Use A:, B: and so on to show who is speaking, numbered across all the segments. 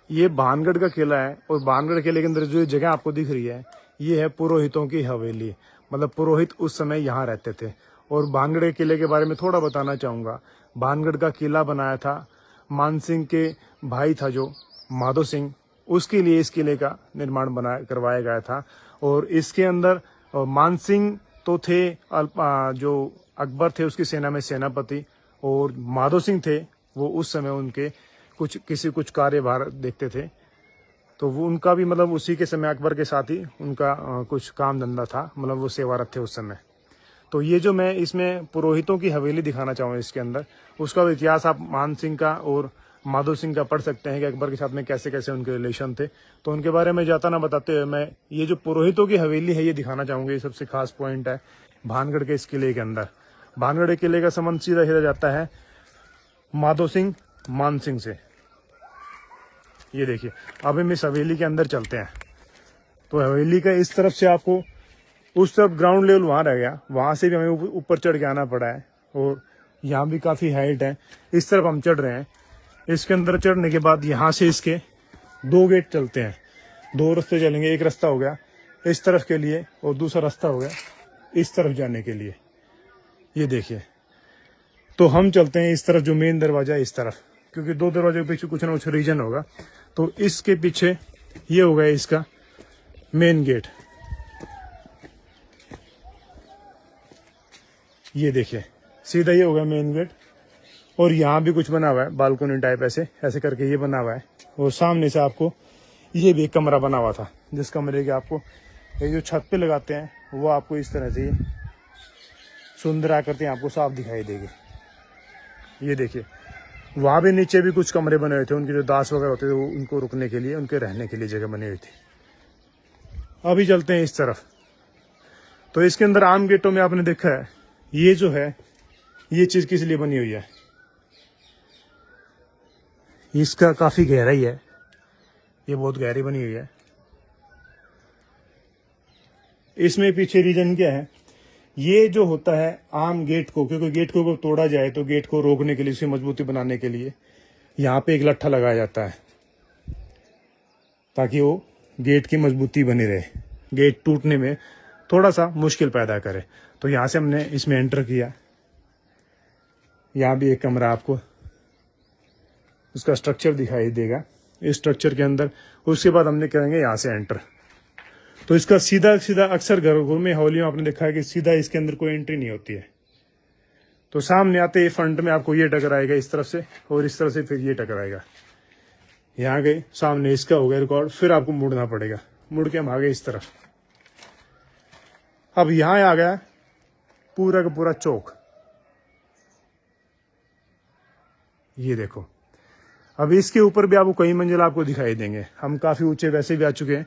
A: ये भानगढ़ का किला है और भानगढ़ किले के अंदर जो जगह आपको दिख रही है ये है पुरोहितों की हवेली। मतलब पुरोहित उस समय यहाँ रहते थे। और भानगढ़ किले के बारे में थोड़ा बताना चाहूँगा। भानगढ़ का किला बनाया था मानसिंह के भाई था जो माधो सिंह, उसके लिए इस किले का निर्माण करवाया गया था। और इसके अंदर मानसिंह तो थे जो अकबर थे उसकी सेना में सेनापति, और माधो सिंह थे वो उस समय उनके कुछ कार्यभार देखते थे। तो वो उनका भी मतलब उसी के समय अकबर के साथ ही उनका कुछ काम धंधा था, मतलब वो सेवारत थे उस समय। तो ये जो मैं इसमें पुरोहितों की हवेली दिखाना चाहूँ इसके अंदर, उसका इतिहास आप मान सिंह का और माधो सिंह का पढ़ सकते हैं कि अकबर के साथ में कैसे कैसे उनके रिलेशन थे। तो उनके बारे में जाता ना बताते हुए मैं ये जो पुरोहितों की हवेली है ये दिखाना चाहूँगा। ये सबसे खास पॉइंट है भानगढ़ के इस किले के अंदर। भानगढ़ किले का संबंध सीधा सीधा जाता है माधो सिंह मान सिंह से। ये देखिए, अब हम इस हवेली के अंदर चलते हैं। तो हवेली का इस तरफ से आपको उस तरफ ग्राउंड लेवल वहाँ रह गया, वहाँ से भी हमें ऊपर चढ़ के आना पड़ा है। और यहाँ भी काफ़ी हाइट है, इस तरफ हम चढ़ रहे हैं। इसके अंदर चढ़ने के बाद यहाँ से इसके 2 गेट चलते हैं, 2 रास्ते चलेंगे। एक रास्ता हो गया इस तरफ के लिए और दूसरा रास्ता हो गया इस तरफ जाने के लिए। ये देखिए, तो हम चलते हैं इस तरफ, जो मेन दरवाजा है इस तरफ, क्योंकि 2 दरवाजे के पीछे कुछ ना कुछ रीजन होगा। तो इसके पीछे ये हो गया इसका मेन गेट। ये देखिए, सीधा ये हो गया मेन गेट। और यहाँ भी कुछ बना हुआ है बालकोनी टाइप, ऐसे ऐसे करके ये बना हुआ है। और सामने से आपको ये भी एक कमरा बना हुआ था, जिस कमरे के आपको ये जो छत पे लगाते हैं वो आपको इस तरह से सुंदर आकृति आपको साफ दिखाई देगी। ये देखिए, वहाँ भी नीचे भी कुछ कमरे बने हुए थे, उनके जो दास वगैरह होते थे वो उनको रुकने के लिए, उनके रहने के लिए जगह बनी हुई थी। अभी चलते हैं इस तरफ। तो इसके अंदर आम गेटों में आपने देखा है ये जो है ये चीज किस लिए बनी हुई है, इसका काफी गहराई है, ये बहुत गहरी बनी हुई है। इसमें पीछे रीजन क्या है, ये जो होता है आम गेट को, क्योंकि गेट को तोड़ा जाए तो गेट को रोकने के लिए, उसे मजबूती बनाने के लिए यहाँ पे एक लट्ठा लगाया जाता है, ताकि वो गेट की मजबूती बनी रहे, गेट टूटने में थोड़ा सा मुश्किल पैदा करे। तो यहाँ से हमने इसमें एंटर किया। यहाँ भी एक कमरा आपको उसका स्ट्रक्चर दिखाई देगा इस स्ट्रक्चर के अंदर। उसके बाद हमने करेंगे यहाँ से एंटर। तो इसका सीधा सीधा अक्सर घरों में हवेली में आपने देखा है कि सीधा इसके अंदर कोई एंट्री नहीं होती है। तो सामने आते ही फ्रंट में आपको ये टकराएगा इस तरफ से, और इस तरफ से फिर ये टकराएगा। यहाँ गए, सामने इसका हो गया रिकॉर्ड, फिर आपको मुड़ना पड़ेगा, मुड़ के हम आ गए इस तरफ। अब यहाँ आ गया पूरा का पूरा चौक। ये देखो, अब इसके ऊपर भी आपको कई मंजिल आपको दिखाई देंगे। हम काफी ऊंचे वैसे भी आ चुके हैं।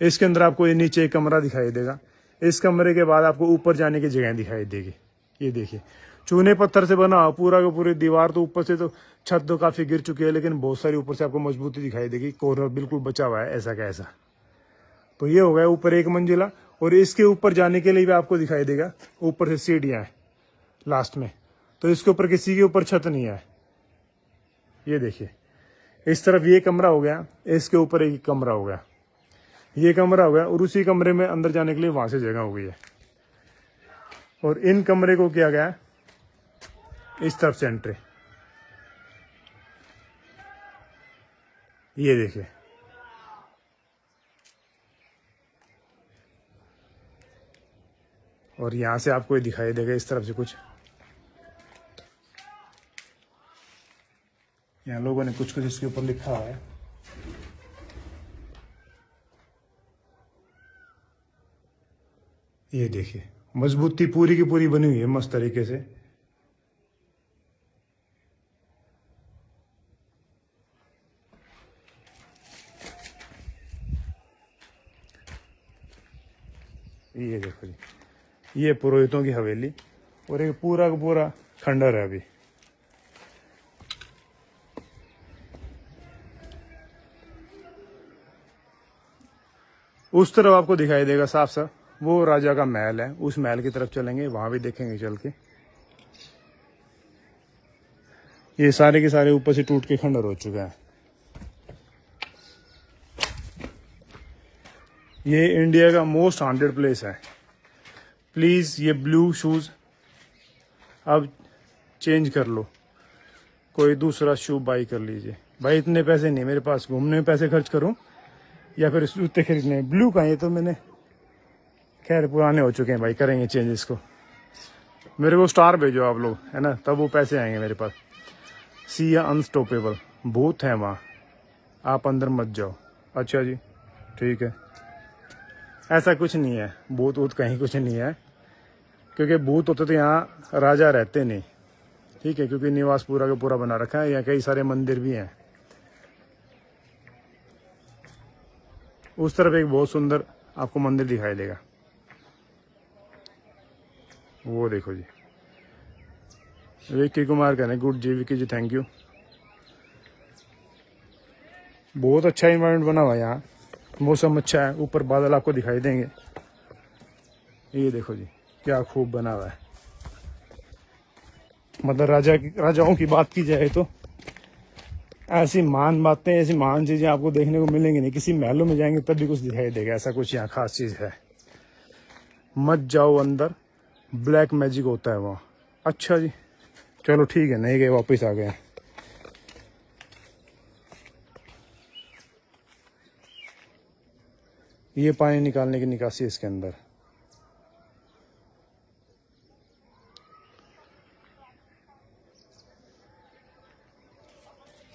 A: इसके अंदर आपको ये नीचे एक कमरा दिखाई देगा, इस कमरे के बाद आपको ऊपर जाने की जगह दिखाई देगी। ये देखिए, चूने पत्थर से बना पूरा का पूरी दीवार, तो ऊपर से तो छत तो काफी गिर चुकी है, लेकिन बहुत सारी ऊपर से आपको मजबूती दिखाई देगी। कॉर्नर बिल्कुल बचा हुआ है ऐसा का ऐसा। तो ये हो गया ऊपर एक मंजिला, और इसके ऊपर जाने के लिए भी आपको दिखाई देगा ऊपर से सीढ़ियां हैं लास्ट में। तो इसके ऊपर किसी के ऊपर छत नहीं है। ये देखिए, इस तरफ ये कमरा हो गया, इसके ऊपर एक कमरा हो गया, ये कमरा हो गया, और उसी कमरे में अंदर जाने के लिए वहां से जगह हो गई है। और इन कमरे को किया गया इस तरफ से एंट्री। ये देखिए, और यहां से आपको ये दिखाई देगा इस तरफ से कुछ, यहाँ लोगों ने कुछ कुछ इसके ऊपर लिखा है। ये देखिए, मजबूती पूरी की पूरी बनी हुई है मस्त तरीके से। ये देखो जी, ये पुरोहितों की हवेली, और एक पूरा का पूरा खंडर है। अभी उस तरफ आपको दिखाई देगा साफ साफ, वो राजा का महल है। उस महल की तरफ चलेंगे, वहां भी देखेंगे चल के। ये सारे के सारे ऊपर से टूट के खंडर हो चुका है। ये इंडिया का मोस्ट हॉन्टेड प्लेस है। प्लीज ये ब्लू शूज अब चेंज कर लो, कोई दूसरा शू बाई कर लीजिए। भाई इतने पैसे नहीं मेरे पास, घूमने में पैसे खर्च करूं या फिर जूते खरीदने। ब्लू का ये तो मैंने खैर पुराने हो चुके हैं भाई, करेंगे चेंज इसको। मेरे को स्टार भेजो आप लोग, है ना, तब वो पैसे आएंगे मेरे पास। सी अनस्टॉपेबल, भूत है वहाँ, आप अंदर मत जाओ। अच्छा जी ठीक है, ऐसा कुछ नहीं है, भूत वूत कहीं कुछ नहीं है, क्योंकि भूत होते तो यहाँ राजा रहते नहीं, ठीक है, क्योंकि निवास पूरा का पूरा बना रखा है। यहाँ कई सारे मंदिर भी हैं। उस तरफ एक बहुत सुंदर आपको मंदिर दिखाई देगा, वो देखो जी। विक्की कुमार कहने गुड जी, विक्की जी थैंक यू। बहुत अच्छा इन्वायरमेंट बना हुआ है यहाँ, मौसम अच्छा है, ऊपर बादल आपको दिखाई देंगे। ये देखो जी क्या खूब बना हुआ है। मतलब राजाओं की बात की जाए तो ऐसी महान बातें, ऐसी महान चीजें आपको देखने को मिलेंगी नहीं। किसी महलों में जाएंगे तब भी कुछ दिखाई देगा, ऐसा कुछ यहाँ खास चीज है। मत जाओ अंदर, ब्लैक मैजिक होता है वहाँ। अच्छा जी चलो ठीक है, नहीं गए, वापस आ गए। ये पानी निकालने की निकासी है इसके अंदर।